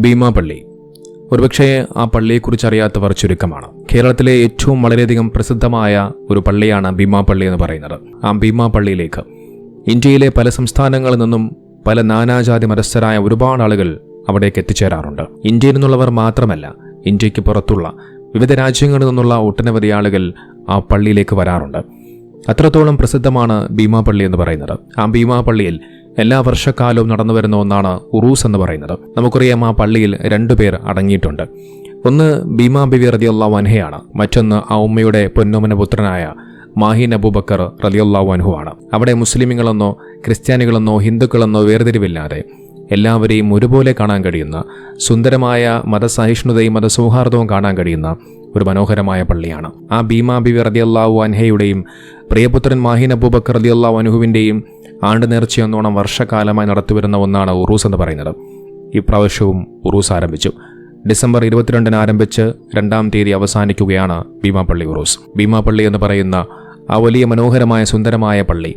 ഭീമാപള്ളി. ഒരുപക്ഷേ ആ പള്ളിയെക്കുറിച്ച് അറിയാത്തവർ ചുരുക്കമാണ്. കേരളത്തിലെ ഏറ്റവും വളരെയധികം പ്രസിദ്ധമായ ഒരു പള്ളിയാണ് ഭീമാപള്ളി എന്ന് പറയുന്നത്. ആ ഭീമാപള്ളിയിലേക്ക് ഇന്ത്യയിലെ പല സംസ്ഥാനങ്ങളിൽ നിന്നും പല നാനാജാതി മതസ്ഥരായ ഒരുപാട് ആളുകൾ അവിടേക്ക് എത്തിച്ചേരാറുണ്ട്. ഇന്ത്യയിൽ നിന്നുള്ളവർ മാത്രമല്ല, ഇന്ത്യക്ക് പുറത്തുള്ള വിവിധ രാജ്യങ്ങളിൽ നിന്നുള്ള ഒട്ടനവധി ആളുകൾ ആ പള്ളിയിലേക്ക് വരാറുണ്ട്. അത്രത്തോളം പ്രസിദ്ധമാണ് ഭീമാപള്ളി എന്ന് പറയുന്നത്. ആ ഭീമാപള്ളിയിൽ എല്ലാ വർഷക്കാലവും നടന്നു വരുന്ന ഒന്നാണ് ഉറൂസ് എന്ന് പറയുന്നത്. നമുക്കറിയാം, ആ പള്ളിയിൽ 2 പേർ അടങ്ങിയിട്ടുണ്ട്. ഒന്ന് ഭീമാ ബിവി റളിയല്ലാഹു അൻഹയാണ്, മറ്റൊന്ന് ആ ഉമ്മയുടെ പൊന്നോമന പുത്രനായ മാഹിൻ അബൂബക്കർ റളിയല്ലാഹു അൻഹു ആണ്. അവിടെ മുസ്ലിമുകളെന്നോ ക്രിസ്ത്യാനികളെന്നോ ഹിന്ദുക്കളെന്നോ വേർതിരിവില്ലാതെ എല്ലാവരെയും ഒരുപോലെ കാണാൻ കഴിയുന്ന, സുന്ദരമായ മതസഹിഷ്ണുതയും മതസൗഹാർദ്ദവും കാണാൻ കഴിയുന്ന ഒരു മനോഹരമായ പള്ളിയാണ്. ആ ഭീമാ ബിവി റളിയല്ലാഹു അൻഹയുടെയും പ്രിയപുത്രൻ മാഹിൻ അബൂബക്കർ റളിയല്ലാഹു അൻഹുവിൻ്റെയും ആണ്ട് നേർച്ചയെന്നോണം വർഷകാലമായി നടത്തിവരുന്ന ഒന്നാണ് ഉറൂസ് എന്ന് പറയുന്നത്. ഇപ്രാവശ്യവും ഉറൂസ് ആരംഭിച്ചു. ഡിസംബർ 22 ആരംഭിച്ച് 2-ാം തീയതി അവസാനിക്കുകയാണ് ഭീമാപള്ളി ഉറൂസ്. ഭീമാപള്ളി എന്ന് പറയുന്ന ആ വലിയ മനോഹരമായ സുന്ദരമായ പള്ളി,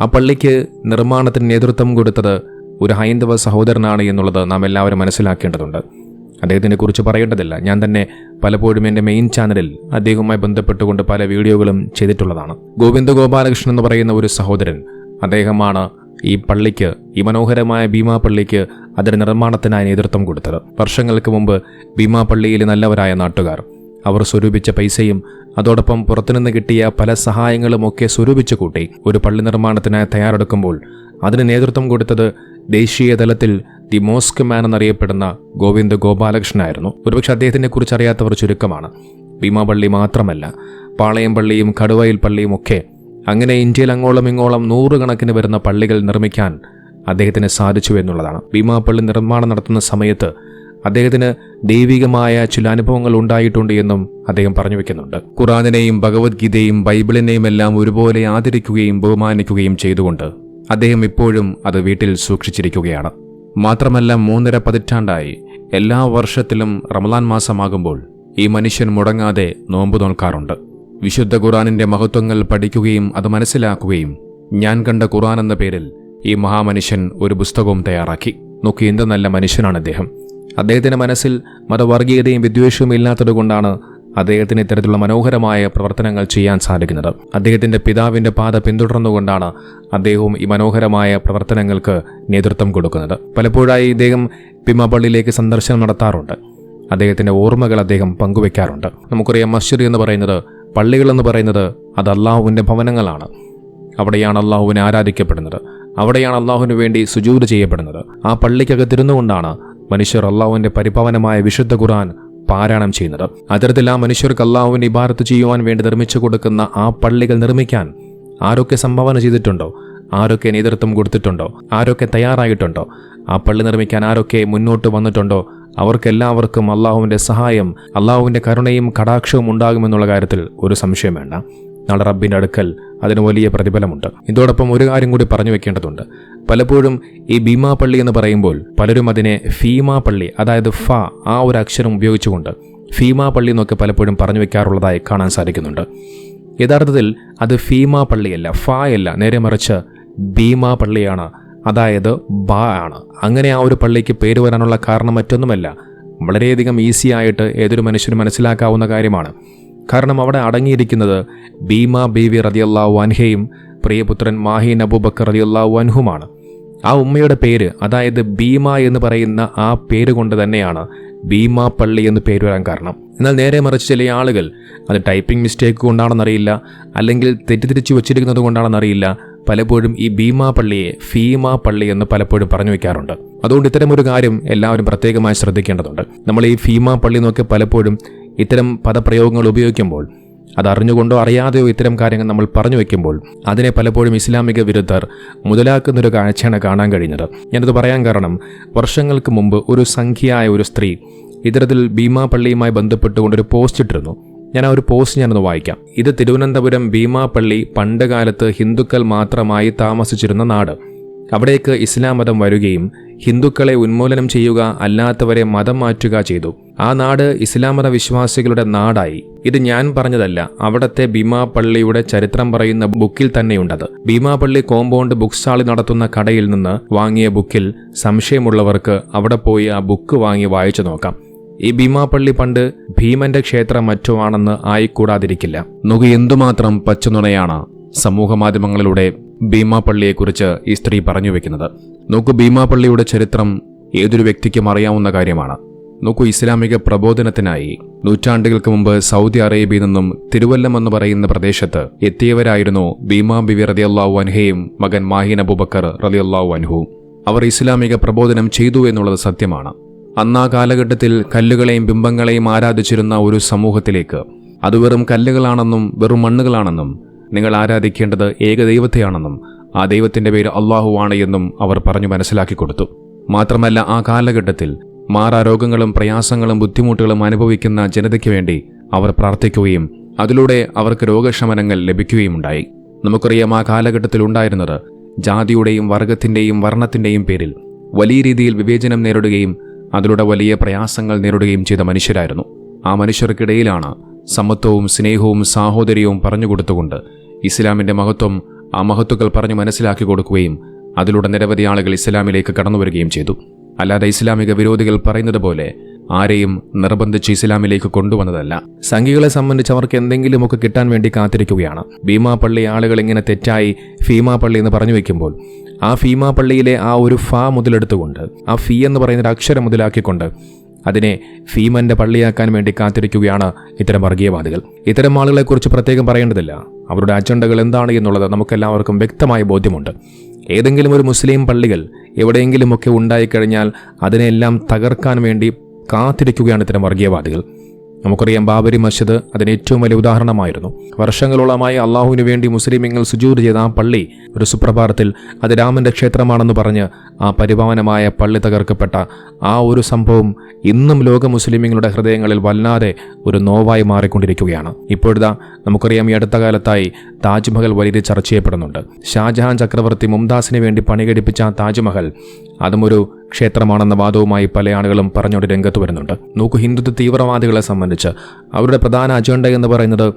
ആ പള്ളിക്ക് നിർമ്മാണത്തിന് നേതൃത്വം കൊടുത്തത് ഒരു ഹൈന്ദവ സഹോദരനാണ് എന്നുള്ളത് നാം എല്ലാവരും മനസ്സിലാക്കേണ്ടതുണ്ട്. അദ്ദേഹത്തിനെ കുറിച്ച് പറയേണ്ടതില്ല. ഞാൻ തന്നെ പലപ്പോഴും എൻ്റെ മെയിൻ ചാനലിൽ അദ്ദേഹവുമായി ബന്ധപ്പെട്ടുകൊണ്ട് പല വീഡിയോകളും ചെയ്തിട്ടുള്ളതാണ്. ഗോവിന്ദ ഗോപാലകൃഷ്ണൻ എന്ന് പറയുന്ന ഒരു സഹോദരൻ, അദ്ദേഹമാണ് ഈ പള്ളിക്ക്, ഈ മനോഹരമായ ഭീമാപള്ളിക്ക് അതിൻ്റെ നിർമ്മാണത്തിനായി നേതൃത്വം കൊടുത്തത്. വർഷങ്ങൾക്ക് മുമ്പ് ഭീമാപള്ളിയിലെ നല്ലവരായ നാട്ടുകാർ അവർ സ്വരൂപിച്ച പൈസയും അതോടൊപ്പം പുറത്തുനിന്ന് കിട്ടിയ പല സഹായങ്ങളും ഒക്കെ സ്വരൂപിച്ചു കൂട്ടി ഒരു പള്ളി നിർമ്മാണത്തിനായി തയ്യാറെടുക്കുമ്പോൾ അതിന് നേതൃത്വം കൊടുത്തത് ദേശീയ തലത്തിൽ ദി മോസ്ക് മാൻ എന്നറിയപ്പെടുന്ന ഗോവിന്ദ ഗോപാലകൃഷ്ണനായിരുന്നു. ഒരുപക്ഷെ അദ്ദേഹത്തിനെ കുറിച്ച് അറിയാത്തവർ ചുരുക്കമാണ്. ഭീമാപള്ളി മാത്രമല്ല, പാളയം പള്ളിയും കടുവയിൽ പള്ളിയും ഒക്കെ, അങ്ങനെ ഇന്ത്യയിൽ അങ്ങോളം ഇങ്ങോളം 100 കണക്കിന് വരുന്ന പള്ളികൾ നിർമ്മിക്കാൻ അദ്ദേഹത്തിന് സാധിച്ചു എന്നുള്ളതാണ്. ഭീമാപള്ളി നിർമ്മാണം നടത്തുന്ന സമയത്ത് അദ്ദേഹത്തിന് ദൈവികമായ ചില അനുഭവങ്ങൾ ഉണ്ടായിട്ടുണ്ട് എന്നും അദ്ദേഹം പറഞ്ഞു വെക്കുന്നുണ്ട്. ഖുറാനിനെയും ഭഗവത്ഗീതയും ബൈബിളിനെയും എല്ലാം ഒരുപോലെ ആദരിക്കുകയും ബഹുമാനിക്കുകയും ചെയ്തുകൊണ്ട് അദ്ദേഹം ഇപ്പോഴും അത് വീട്ടിൽ സൂക്ഷിച്ചിരിക്കുകയാണ്. മാത്രമല്ല, 3.5 പതിറ്റാണ്ടായി എല്ലാ വർഷത്തിലും റമളാൻ മാസമാകുമ്പോൾ ഈ മനുഷ്യൻ മുടങ്ങാതെ നോമ്പ് നോൽക്കാറുണ്ട്. വിശുദ്ധ ഖുറാനിന്റെ മഹത്വങ്ങൾ പഠിക്കുകയും അത് മനസ്സിലാക്കുകയും ഞാൻ കണ്ട ഖുറാൻ എന്ന പേരിൽ ഈ മഹാമനുഷ്യൻ ഒരു പുസ്തകവും തയ്യാറാക്കി. നോക്കി, എന്ത് നല്ല മനുഷ്യനാണ് അദ്ദേഹം. അദ്ദേഹത്തിന്റെ മനസ്സിൽ മതവർഗീയതയും വിദ്വേഷവും ഇല്ലാത്തതുകൊണ്ടാണ് അദ്ദേഹത്തിന് ഇത്തരത്തിലുള്ള മനോഹരമായ പ്രവർത്തനങ്ങൾ ചെയ്യാൻ സാധിക്കുന്നത്. അദ്ദേഹത്തിന്റെ പിതാവിന്റെ പാത പിന്തുടർന്നുകൊണ്ടാണ് അദ്ദേഹവും ഈ മനോഹരമായ പ്രവർത്തനങ്ങൾക്ക് നേതൃത്വം കൊടുക്കുന്നത്. പലപ്പോഴായി ഇദ്ദേഹം ഭീമാപള്ളിയിലേക്ക് സന്ദർശനം നടത്താറുണ്ട്. അദ്ദേഹത്തിന്റെ ഓർമ്മകൾ അദ്ദേഹം പങ്കുവെക്കാറുണ്ട്. നമുക്കറിയാം, മസ്ജിദ് എന്ന് പറയുന്നത്, പള്ളികൾ എന്ന് പറയുന്നത് അത് അള്ളാഹുവിൻ്റെ ഭവനങ്ങളാണ്. അവിടെയാണ് അള്ളാഹുവിനെ ആരാധിക്കപ്പെടുന്നത്, അവിടെയാണ് അള്ളാഹുവിന് വേണ്ടി സുജൂദ് ചെയ്യപ്പെടുന്നത്. ആ പള്ളിക്കകത്തിരുന്നു കൊണ്ടാണ് മനുഷ്യർ അള്ളാഹുവിൻ്റെ പരിപാവനമായ വിശുദ്ധ ഖുർആൻ പാരായണം ചെയ്യുന്നത്. അത്തരത്തിൽ ആ മനുഷ്യർക്ക് അള്ളാഹുവിൻ്റെ ഇബാദത്ത് ചെയ്യുവാൻ വേണ്ടി നിർമ്മിച്ചു കൊടുക്കുന്ന ആ പള്ളികൾ നിർമ്മിക്കാൻ ആരൊക്കെ സംഭാവന ചെയ്തിട്ടുണ്ടോ, ആരൊക്കെ നേതൃത്വം കൊടുത്തിട്ടുണ്ടോ, ആരൊക്കെ തയ്യാറായിട്ടുണ്ടോ, ആ പള്ളി നിർമ്മിക്കാൻ ആരൊക്കെ മുന്നോട്ട് വന്നിട്ടുണ്ടോ, അവർക്കെല്ലാവർക്കും അള്ളാഹുവിൻ്റെ സഹായം, അള്ളാഹുവിൻ്റെ കരുണയും കടാക്ഷവും ഉണ്ടാകുമെന്നുള്ള കാര്യത്തിൽ ഒരു സംശയം വേണ്ട. നാളെ റബ്ബിൻ്റെ അടുക്കൽ അതിന് വലിയ പ്രതിഫലമുണ്ട്. ഇതോടൊപ്പം ഒരു കാര്യം കൂടി പറഞ്ഞു വെക്കേണ്ടതുണ്ട്. പലപ്പോഴും ഈ ഭീമാപള്ളി എന്ന് പറയുമ്പോൾ പലരും അതിനെ ഫീമാ പള്ളി, അതായത് ഫ, ആ ഒരു അക്ഷരം ഉപയോഗിച്ചുകൊണ്ട് ഫീമാ പള്ളി എന്നൊക്കെ പലപ്പോഴും പറഞ്ഞു വെക്കാറുള്ളതായി കാണാൻ സാധിക്കുന്നുണ്ട്. യഥാർത്ഥത്തിൽ അത് ഫീമാ പള്ളിയല്ല, ഫ അല്ല, നേരെ മറിച്ച് ഭീമാ പള്ളിയാണ്, അതായത് ബ ആണ്. അങ്ങനെ ആ ഒരു പള്ളിക്ക് പേര് വരാനുള്ള കാരണം മറ്റൊന്നുമല്ല, വളരെയധികം ഈസി ആയിട്ട് ഏതൊരു മനുഷ്യനും മനസ്സിലാക്കാവുന്ന കാര്യമാണ്. കാരണം അവിടെ അടങ്ങിയിരിക്കുന്നത് ഭീമാ ബീവി റളിയല്ലാഹു അൻഹയും പ്രിയപുത്രൻ മാഹിൻ അബൂബക്കർ റളിയല്ലാഹു അൻഹുമാണ്. ആ ഉമ്മയുടെ പേര്, അതായത് ഭീമ എന്ന് പറയുന്ന ആ പേര് കൊണ്ട് തന്നെയാണ് ഭീമാ പള്ളി എന്ന് പേര് വരാൻ കാരണം. എന്നാൽ നേരെ മറിച്ച് ചില ആളുകൾ അത് ടൈപ്പിംഗ് മിസ്റ്റേക്ക് കൊണ്ടാണെന്നറിയില്ല, അല്ലെങ്കിൽ തെറ്റിദ്ധരിച്ചു വച്ചിരിക്കുന്നത് കൊണ്ടാണെന്നറിയില്ല, പലപ്പോഴും ഈ ഭീമാ പള്ളിയെ ഫീമാ പള്ളി എന്ന് പലപ്പോഴും പറഞ്ഞു വയ്ക്കാറുണ്ട്. അതുകൊണ്ട് ഇത്തരമൊരു കാര്യം എല്ലാവരും പ്രത്യേകമായി ശ്രദ്ധിക്കേണ്ടതുണ്ട്. നമ്മൾ ഈ ഫീമാ പള്ളി എന്നൊക്കെ പലപ്പോഴും ഇത്തരം പദപ്രയോഗങ്ങൾ ഉപയോഗിക്കുമ്പോൾ, അതറിഞ്ഞുകൊണ്ടോ അറിയാതെയോ ഇത്തരം കാര്യങ്ങൾ നമ്മൾ പറഞ്ഞു വയ്ക്കുമ്പോൾ അതിനെ പലപ്പോഴും ഇസ്ലാമിക വിരുദ്ധർ മുതലാക്കുന്നൊരു കാഴ്ചയാണ് കാണാൻ കഴിയുന്നത്. ഞാനത് പറയാൻ കാരണം, വർഷങ്ങൾക്ക് മുമ്പ് ഒരു സംഖ്യയായ ഒരു സ്ത്രീ ഇത്തരത്തിൽ ഭീമാപള്ളിയുമായി ബന്ധപ്പെട്ടുകൊണ്ടൊരു പോസ്റ്റ് ഇട്ടിരുന്നു. ഞാൻ ആ ഒരു പോസ്റ്റ് ഞാനൊന്ന് വായിക്കാം. ഇത് തിരുവനന്തപുരം ഭീമാപള്ളി പണ്ട് കാലത്ത് ഹിന്ദുക്കൾ മാത്രമായി താമസിച്ചിരുന്ന നാട്. അവിടേക്ക് ഇസ്ലാം മതം വരികയും ഹിന്ദുക്കളെ ഉന്മൂലനം ചെയ്യുക, അല്ലാത്തവരെ മതം മാറ്റുക ചെയ്തു. ആ നാട് ഇസ്ലാം മത വിശ്വാസികളുടെ നാടായി. ഇത് ഞാൻ പറഞ്ഞതല്ല, അവിടത്തെ ഭീമാപള്ളിയുടെ ചരിത്രം പറയുന്ന ബുക്കിൽ തന്നെയുണ്ടത്. ഭീമാപള്ളി കോമ്പൗണ്ട് ബുക്ക് സ്റ്റാളിൽ നടത്തുന്ന കടയിൽ നിന്ന് വാങ്ങിയ ബുക്കിൽ സംശയമുള്ളവർക്ക് അവിടെ പോയി ആ ബുക്ക് വാങ്ങി വായിച്ചു നോക്കാം. ഈ ഭീമാപള്ളി പണ്ട് ഭീമന്റെ ക്ഷേത്രം മറ്റോ ആണെന്ന് ആയിക്കൂടാതിരിക്കില്ല. നോക്കൂ, എന്തുമാത്രം പച്ചനുണയാണ് സമൂഹമാധ്യമങ്ങളിലൂടെ ഭീമാപള്ളിയെക്കുറിച്ച് ഈ സ്ത്രീ പറഞ്ഞു വെക്കുന്നത്. നോക്കൂ, ഭീമാപള്ളിയുടെ ചരിത്രം ഏതൊരു വ്യക്തിക്കും അറിയാവുന്ന കാര്യമാണ്. നോക്കൂ, ഇസ്ലാമിക പ്രബോധനത്തിനായി നൂറ്റാണ്ടുകൾക്ക് മുമ്പ് സൗദി അറേബ്യയിൽ നിന്നും തിരുവല്ലം എന്ന് പറയുന്ന പ്രദേശത്ത് എത്തിയവരായിരുന്നു ഭീമാ ബിവി റളിയല്ലാഹു അൻഹയും മകൻ മാഹിൻ അബൂബക്കർ റളിയല്ലാഹു അൻഹു. അവർ ഇസ്ലാമിക പ്രബോധനം ചെയ്തു എന്നുള്ളത് സത്യമാണ്. അന്നാ കാലഘട്ടത്തിൽ കല്ലുകളെയും ബിംബങ്ങളെയും ആരാധിച്ചിരുന്ന ഒരു സമൂഹത്തിലേക്ക് അത് വെറും കല്ലുകളാണെന്നും വെറും മണ്ണുകളാണെന്നും നിങ്ങൾ ആരാധിക്കേണ്ടത് ഏകദൈവത്തെയാണെന്നും ആ ദൈവത്തിന്റെ പേര് അള്ളാഹു ആണ് എന്നും അവർ പറഞ്ഞു മനസ്സിലാക്കി കൊടുത്തു. മാത്രമല്ല, ആ കാലഘട്ടത്തിൽ മാറാരോഗങ്ങളും പ്രയാസങ്ങളും ബുദ്ധിമുട്ടുകളും അനുഭവിക്കുന്ന ജനതയ്ക്ക് വേണ്ടി അവർ പ്രാർത്ഥിക്കുകയും അതിലൂടെ അവർക്ക് രോഗശമനങ്ങൾ ലഭിക്കുകയുമുണ്ടായി. നമുക്കറിയാം, ആ കാലഘട്ടത്തിൽ ഉണ്ടായിരുന്നത് ജാതിയുടെയും വർഗത്തിന്റെയും വർണ്ണത്തിന്റെയും പേരിൽ വലിയ രീതിയിൽ വിവേചനം നേരിടുകയും അതിലൂടെ വലിയ പ്രയാസങ്ങൾ നേരിടുകയും ചെയ്ത മനുഷ്യരായിരുന്നു. ആ മനുഷ്യർക്കിടയിലാണ് സമത്വവും സ്നേഹവും സാഹോദര്യവും പറഞ്ഞുകൊടുത്തുകൊണ്ട് ഇസ്ലാമിന്റെ മഹത്വം, ആ മഹത്വങ്ങൾ പറഞ്ഞു മനസ്സിലാക്കി കൊടുക്കുകയും അതിലൂടെ നിരവധി ആളുകൾ ഇസ്ലാമിലേക്ക് കടന്നുവരികയും ചെയ്തു. അല്ലാതെ ഇസ്ലാമിക വിരോധികൾ പറയുന്നത് പോലെ ആരെയും നിർബന്ധിച്ച് ഇസ്ലാമിലേക്ക് കൊണ്ടുവന്നതല്ല. സംഘികളെ സംബന്ധിച്ച് അവർക്ക് എന്തെങ്കിലുമൊക്കെ കിട്ടാൻ വേണ്ടി കാത്തിരിക്കുകയാണ്. ഭീമാപള്ളി ആളുകൾ ഇങ്ങനെ തെറ്റായി ഭീമാപള്ളി എന്ന് പറഞ്ഞു വെക്കുമ്പോൾ ആ ഭീമാപള്ളിയിലെ ആ ഒരു ഫ മുതലെടുത്തുകൊണ്ട്, ആ ഫീ എന്ന് പറയുന്ന ഒരു അക്ഷരം മുതലാക്കിക്കൊണ്ട് അതിനെ ഭീമന്റെ പള്ളിയാക്കാൻ വേണ്ടി കാത്തിരിക്കുകയാണ് ഇത്തരം വർഗീയവാദികൾ. ഇത്തരം ആളുകളെക്കുറിച്ച് പ്രത്യേകം പറയേണ്ടതില്ല. അവരുടെ അജണ്ടകൾ എന്താണ് എന്നുള്ളത് നമുക്കെല്ലാവർക്കും വ്യക്തമായ ബോധ്യമുണ്ട്. ഏതെങ്കിലും ഒരു മുസ്ലിം പള്ളികൾ എവിടെയെങ്കിലുമൊക്കെ ഉണ്ടായിക്കഴിഞ്ഞാൽ അതിനെല്ലാം തകർക്കാൻ വേണ്ടി കാത്തിരിക്കുകയാണ് ഇത്തരം വർഗീയവാദികൾ. നമുക്കറിയാം, ബാബരി മസ്ജിദ് അതിന് ഏറ്റവും വലിയ ഉദാഹരണമായിരുന്നു. വർഷങ്ങളോളമായി അള്ളാഹുവിന് വേണ്ടി മുസ്ലിമീങ്ങൾ സുജൂദ് ചെയ്ത ആ പള്ളി ഒരു സുപ്രഭാതത്തിൽ അത് രാമന്റെ ക്ഷേത്രമാണെന്ന് പറഞ്ഞ് ആ പരിപാവനമായ പള്ളി തകർക്കപ്പെട്ട ആ ഒരു സംഭവം ഇന്നും ലോക മുസ്ലിമീങ്ങളുടെ ഹൃദയങ്ങളിൽ വല്ലാതെ ഒരു നോവായി മാറിക്കൊണ്ടിരിക്കുകയാണ്. ഇപ്പോഴത്തെ നമുക്കറിയാം, ഈ അടുത്ത കാലത്തായി താജ്മഹൽ വലിയ ചർച്ച ചെയ്യപ്പെടുന്നുണ്ട്. ഷാജഹാൻ ചക്രവർത്തി മുംതാസിന് വേണ്ടി പണികഴിപ്പിച്ച താജ്മഹൽ അതും ഒരു ക്ഷേത്രമാണെന്ന വാദവുമായി പല ആളുകളും പറഞ്ഞുകൊണ്ട് രംഗത്ത് വരുന്നുണ്ട്. നോക്കൂ, ഹിന്ദുത്വ തീവ്രവാദികളെ സംബന്ധിച്ച് അവരുടെ പ്രധാന അജണ്ട എന്ന് പറയുന്നത്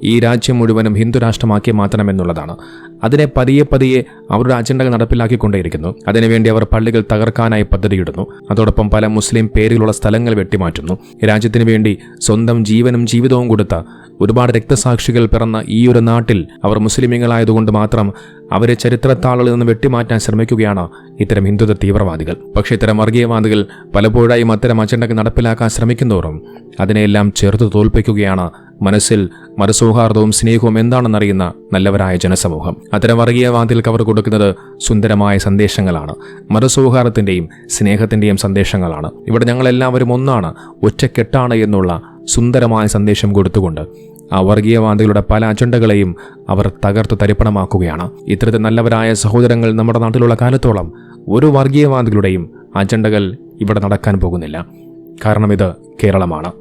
ഈ രാജ്യം മുഴുവനും ഹിന്ദു രാഷ്ട്രമാക്കി മാറ്റണമെന്നുള്ളതാണ്. അതിനെ പതിയെ പതിയെ അവരുടെ അജണ്ടകൾ നടപ്പിലാക്കിക്കൊണ്ടേയിരിക്കുന്നു. അതിനുവേണ്ടി അവർ പള്ളികൾ തകർക്കാനായി പദ്ധതിയിടുന്നു. അതോടൊപ്പം പല മുസ്ലിം പേരിലുള്ള സ്ഥലങ്ങൾ വെട്ടിമാറ്റുന്നു. രാജ്യത്തിന് വേണ്ടി സ്വന്തം ജീവനും ജീവിതവും കൊടുത്ത ഒരുപാട് രക്തസാക്ഷികൾ പിറന്ന ഈ ഒരു നാട്ടിൽ അവർ മുസ്ലിമീങ്ങളായതുകൊണ്ട് മാത്രം അവരെ ചരിത്രത്താളിൽ നിന്ന് വെട്ടിമാറ്റാൻ ശ്രമിക്കുകയാണ് ഇത്തരം ഹിന്ദുത്വ തീവ്രവാദികൾ. പക്ഷേ ഇത്തരം വർഗീയവാദികൾ പലപ്പോഴായും അത്തരം അജണ്ടകൾ നടപ്പിലാക്കാൻ ശ്രമിക്കുന്നതോറും അതിനെല്ലാം ചേർത്ത് തോൽപ്പിക്കുകയാണ് മനസ്സിൽ മതസൗഹാർദ്ദവും സ്നേഹവും എന്താണെന്നറിയുന്ന നല്ലവരായ ജനസമൂഹം. അത്തരം വർഗീയവാദികൾക്ക് അവർ കൊടുക്കുന്നത് സുന്ദരമായ സന്ദേശങ്ങളാണ്. മതസൗഹാർദ്ദത്തിന്റെയും സ്നേഹത്തിന്റെയും സന്ദേശങ്ങളാണ്. ഇവിടെ ഞങ്ങളെല്ലാവരും ഒന്നാണ്, ഒറ്റക്കെട്ടാണ് എന്നുള്ള സുന്ദരമായ സന്ദേശം കൊടുത്തുകൊണ്ട് ആ വർഗീയവാദികളുടെ പല അജണ്ടകളെയും അവർ തകർത്ത് തരിപ്പണമാക്കുകയാണ്. ഇത്തരത്തിൽ നല്ലവരായ സഹോദരങ്ങൾ നമ്മുടെ നാട്ടിലുള്ള കാലത്തോളം ഒരു വർഗീയവാദികളുടെയും അജണ്ടകൾ ഇവിടെ നടക്കാൻ പോകുന്നില്ല. കാരണം ഇത് കേരളമാണ്.